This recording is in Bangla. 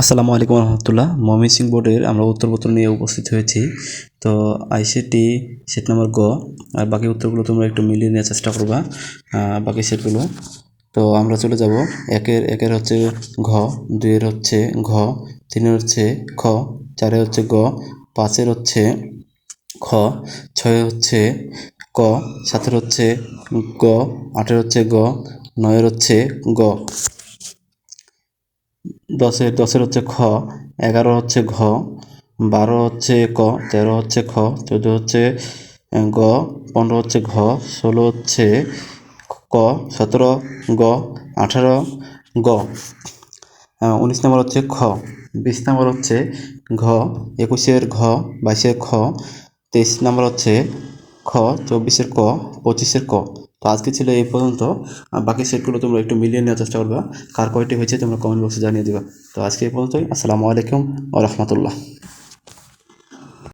আসসালামু আলাইকুম রহমতুল্লাহ। ময়মনসিংহ বোর্ডের আমরা উত্তরপত্র নিয়ে উপস্থিত হয়েছি। তো আইসিটি সেট নাম্বার গ, আর বাকি উত্তরগুলো তোমরা একটু মিলিয়ে নেওয়ার চেষ্টা করবা বাকি সেটগুলো। তো আমরা চলে যাব। একের হচ্ছে ঘ, দুইয়ের হচ্ছে ঘ, তিনের হচ্ছে খ, চারের হচ্ছে গ, পাঁচের হচ্ছে খ, ছয়ের হচ্ছে ক, সাতের হচ্ছে গ, আটের হচ্ছে গ, নয়ের হচ্ছে গ, দশের হচ্ছে খ, 11 হচ্ছে ঘ, 12 হচ্ছে ক, 13 হচ্ছে খ, 14 হচ্ছে গ, 15 হচ্ছে ঘ, 16 হচ্ছে ক, 17 গ, 18 গ, 19 নম্বর হচ্ছে খ, 20 নম্বর হচ্ছে ঘ, 21-এর ঘ, 22-এর খ, 23 নম্বর হচ্ছে খ, 24-এর ক, 25-এর ক। তো আজকে ছিল এই পর্যন্ত। বাকি সেটগুলো তোমরা একটু মিলিয়ে নেওয়ার চেষ্টা করবা, কার কয়টি হয়েছে তোমরা কমেন্ট বক্সে জানিয়ে দিবা। তো আজকে এই পর্যন্তই। আসসালামু আলাইকুম ওয়া রাহমাতুল্লাহ।